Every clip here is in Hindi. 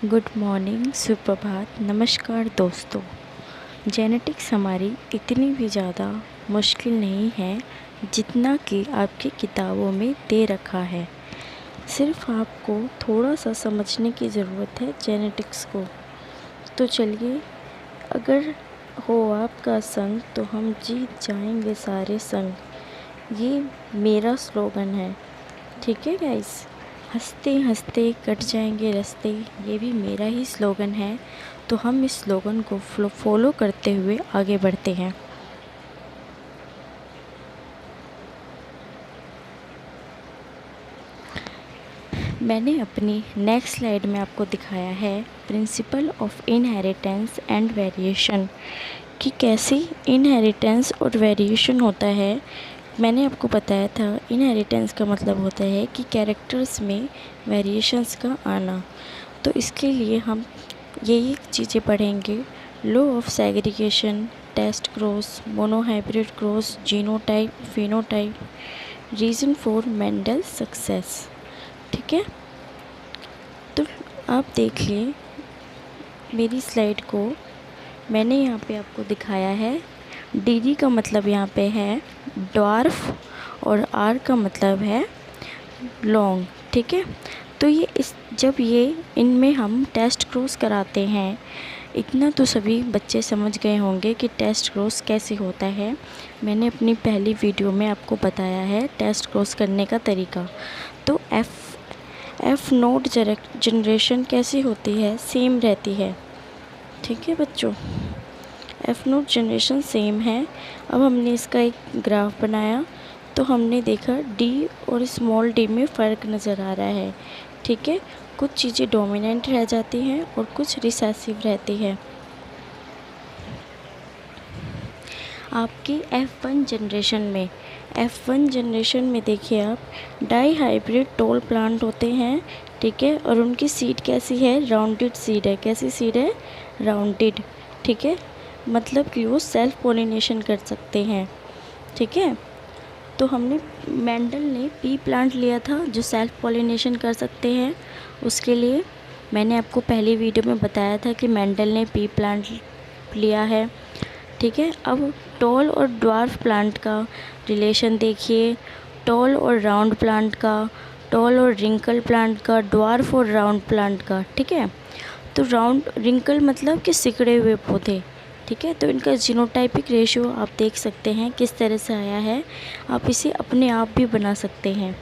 गुड मॉर्निंग, सुप्रभात, नमस्कार दोस्तों। जेनेटिक्स हमारी इतनी भी ज़्यादा मुश्किल नहीं है जितना कि आपकी किताबों में दे रखा है। सिर्फ आपको थोड़ा सा समझने की ज़रूरत है जेनेटिक्स को। तो चलिए, अगर हो आपका संग तो हम जीत जाएंगे सारे संग, ये मेरा स्लोगन है। ठीक है गाइस, हंसते हंसते कट जाएंगे रास्ते, ये भी मेरा ही स्लोगन है। तो हम इस स्लोगन को फॉलो करते हुए आगे बढ़ते हैं। मैंने अपनी नेक्स्ट स्लाइड में आपको दिखाया है principle of inheritance and variation, कि कैसे इनहेरिटेंस और वेरिएशन होता है। मैंने आपको बताया था इनहेरिटेंस का मतलब होता है कि कैरेक्टर्स में वेरिएशंस का आना। तो इसके लिए हम यही चीज़ें पढ़ेंगे: law of segregation, test cross, monohybrid cross, genotype, phenotype, reason for Mendel success. ठीक है, तो आप देखिए मेरी स्लाइड को। मैंने यहाँ पे आपको दिखाया है डी का मतलब यहाँ पे है ड्वार्फ और आर का मतलब है लॉन्ग। ठीक है, तो जब इनमें हम टेस्ट क्रॉस कराते हैं, इतना तो सभी बच्चे समझ गए होंगे कि टेस्ट क्रॉस कैसे होता है। मैंने अपनी पहली वीडियो में आपको बताया है टेस्ट क्रॉस करने का तरीका। तो एफ नोट जनरेशन कैसी होती है, सेम रहती है। ठीक है बच्चों, एफ नोट जनरेशन सेम है। अब हमने इसका एक ग्राफ बनाया तो हमने देखा डी और स्मॉल डी में फ़र्क नज़र आ रहा है। ठीक है, कुछ चीज़ें डोमिनेंट रह जाती हैं और कुछ रिसेसिव रहती है। आपकी F1 जनरेशन में देखिए आप, डाई हाइब्रिड टोल प्लांट होते हैं। ठीक है, और उनकी सीड कैसी है, राउंडेड सीड है। कैसी सीड है, राउंडेड। ठीक है, मतलब कि वो सेल्फ पोलिनेशन कर सकते हैं। ठीक है, तो हमने मेंडल ने पी प्लांट लिया था जो सेल्फ पोलिनेशन कर सकते हैं। उसके लिए मैंने आपको पहली वीडियो में बताया था कि मेंडल ने पी प्लांट लिया है। ठीक है, अब टॉल और ड्वार्फ प्लांट का रिलेशन देखिए, टॉल और राउंड प्लांट का, टॉल और रिंकल प्लांट का, ड्वार्फ और राउंड प्लांट का। ठीक है, तो राउंड रिंकल मतलब कि सिकुड़े हुए पौधे। ठीक है, तो इनका जीनोटाइपिक रेशियो आप देख सकते हैं किस तरह से आया है। आप इसे अपने आप भी बना सकते हैं।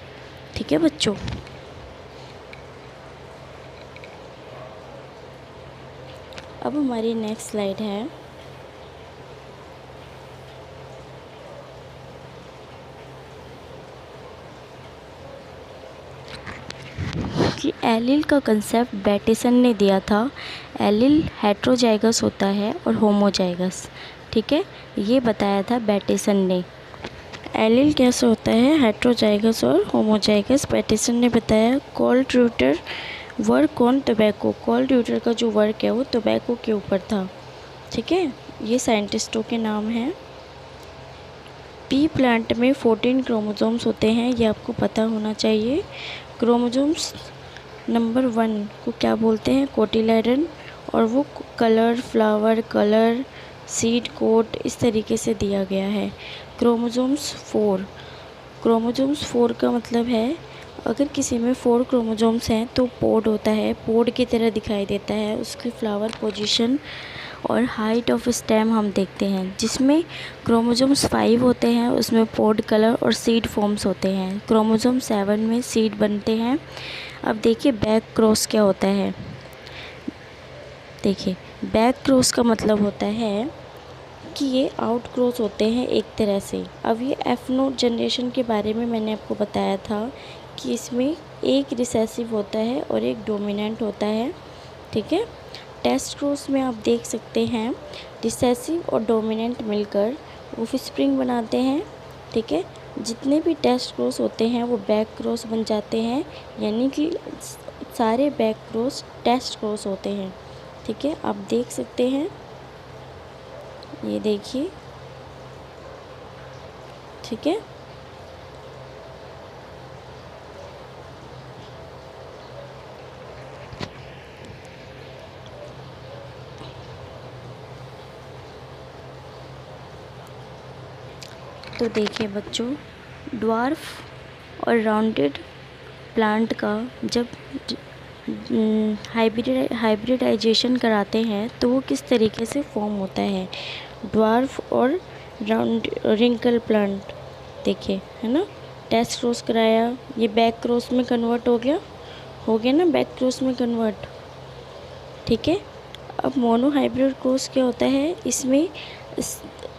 ठीक है बच्चों, अब हमारी नेक्स्ट स्लाइड है कि एलिल का कंसेप्ट बैटिसन ने दिया था। एलिल हेट्रोजाइगस होता है और होमोजाइगस। ठीक है, ये बताया था बैटिसन ने। एलिल कैसे होता है, हेट्रोजाइगस और होमोजाइगस, बैटिसन ने बताया। Call tutor work on tobacco, call tutor का जो वर्क है वो टोबैको के ऊपर था। ठीक है, ये साइंटिस्टों के नाम हैं। पी प्लांट में 14 क्रोमोसोम्स होते हैं, ये आपको पता होना चाहिए। क्रोमोसोम्स नंबर 1 को क्या बोलते हैं, कोटिलेडन, और वो colour, flower colour, seed coat इस तरीके से दिया गया है। क्रोमोसोम्स 4 का मतलब है अगर किसी में 4 क्रोमोसोम्स हैं तो पोड होता है, पोड की तरह दिखाई देता है। उसकी फ्लावर पोजीशन और हाइट ऑफ स्टेम हम देखते हैं। जिसमें क्रोमोसोम्स 5 होते हैं उसमें पोड कलर और सीड फॉर्म्स होते हैं। क्रोमोसोम 7 में सीड बनते हैं। अब देखिए बैक क्रॉस क्या होता है। देखिए बैक क्रॉस का मतलब होता है कि ये आउट क्रॉस होते हैं एक तरह से। अब ये एफ नोट जनरेशन के बारे में मैंने आपको बताया था कि इसमें एक रिसेसिव होता है और एक डोमिनेंट होता है। ठीक है, टेस्ट क्रॉस में आप देख सकते हैं रिसेसिव और डोमिनेंट मिलकर ऑफस्प्रिंग बनाते हैं। ठीक है, जितने भी टेस्ट क्रॉस होते हैं वो बैक क्रॉस बन जाते हैं, यानी कि सारे बैक क्रॉस टेस्ट क्रॉस होते हैं। ठीक है, आप देख सकते हैं, ये देखिए। ठीक है, तो देखिए बच्चों, ड्वार्फ और राउंडेड प्लांट का जब हाइब्रिडाइजेशन कराते हैं तो वो किस तरीके से फॉर्म होता है। ड्वार्फ और राउंड रिंकल प्लांट देखिए, है ना, टेस्ट क्रॉस कराया, ये बैक क्रॉस में कन्वर्ट हो गया ना, बैक क्रॉस में कन्वर्ट, ठीक है। अब मोनो हाइब्रिड क्रॉस क्या होता है, इसमें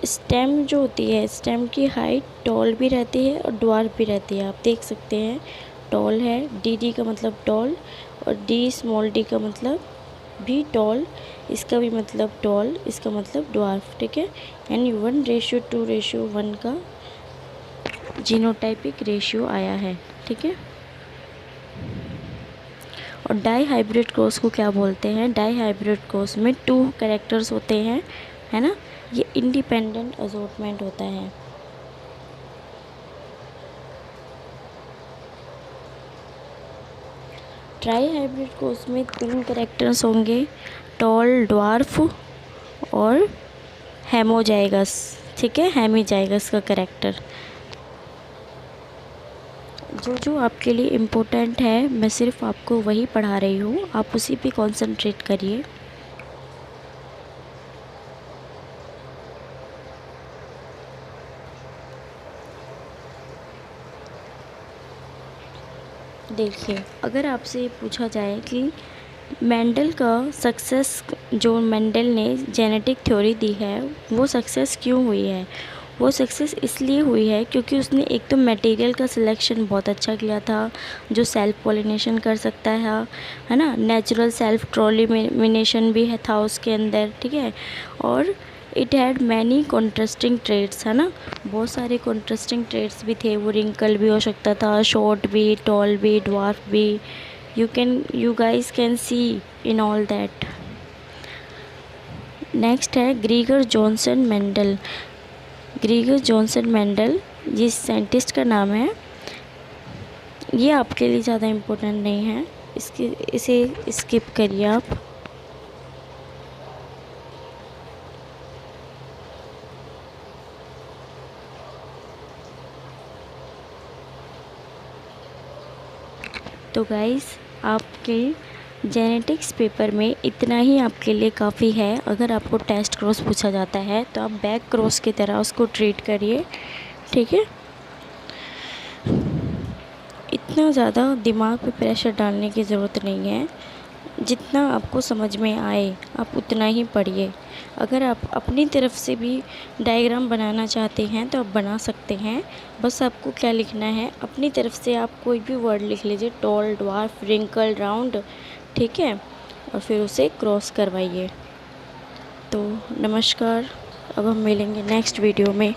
स्टेम जो होती है, स्टेम की हाइट टॉल भी रहती है और ड्वार्फ भी रहती है। आप देख सकते हैं टॉल है, डी का मतलब टॉल, और डी स्मॉल डी का मतलब भी टॉल, इसका भी मतलब टॉल, इसका मतलब ड्वार्फ, ठीक है। एंड 1:2:1 का जीनोटाइपिक रेशियो आया है, ठीक है। और डाई हाइब्रिड क्रॉस को क्या बोलते हैं, डाई हाइब्रिड क्रॉस में 2 कैरेक्टर्स होते हैं, है ना, ये इंडिपेंडेंट असॉर्टमेंट होता है। ट्राई हाइब्रिड क्रॉस में 3 कैरेक्टर्स होंगे, टॉल, ड्वार्फ और हेमोजाइगस, ठीक है, हेमीजाइगस का कैरेक्टर। जो आपके लिए इम्पोर्टेंट है मैं सिर्फ आपको वही पढ़ा रही हूँ, आप उसी पे कंसंट्रेट करिए। देखिए, अगर आपसे ये पूछा जाए कि मेंडल का सक्सेस, जो मेंडल ने जेनेटिक थ्योरी दी है वो सक्सेस क्यों हुई है, वो सक्सेस इसलिए हुई है क्योंकि उसने एक तो मटेरियल का सिलेक्शन बहुत अच्छा किया था, जो सेल्फ पॉलिनेशन कर सकता है ना, नेचुरल सेल्फ ट्रोलिमिनेशन भी है था उसके अंदर, ठीक है। और it had many contrasting traits, है ना, बहुत सारे कॉन्ट्रास्टिंग ट्रेड्स भी थे, वो रिंकल भी हो सकता था, शॉर्ट भी, टॉल भी, ड्वार्फ भी, you guys can see in all that। Next है Gregor Johnson Mendel. Gregor Johnson Mendel जिस साइंटिस्ट का नाम है, ये आपके लिए ज़्यादा इम्पोर्टेंट नहीं है, इसे स्किप करिए आप। तो गाइस, आपके जेनेटिक्स पेपर में इतना ही आपके लिए काफ़ी है। अगर आपको टेस्ट क्रॉस पूछा जाता है तो आप बैक क्रॉस की तरह उसको ट्रीट करिए, ठीक है। इतना ज़्यादा दिमाग पे प्रेशर डालने की ज़रूरत नहीं है, जितना आपको समझ में आए आप उतना ही पढ़िए। अगर आप अपनी तरफ से भी डायग्राम बनाना चाहते हैं तो आप बना सकते हैं, बस आपको क्या लिखना है, अपनी तरफ से आप कोई भी वर्ड लिख लीजिए, टॉल, ड्वार्फ, रिंकल, राउंड, ठीक है, और फिर उसे क्रॉस करवाइए। तो नमस्कार, अब हम मिलेंगे नेक्स्ट वीडियो में।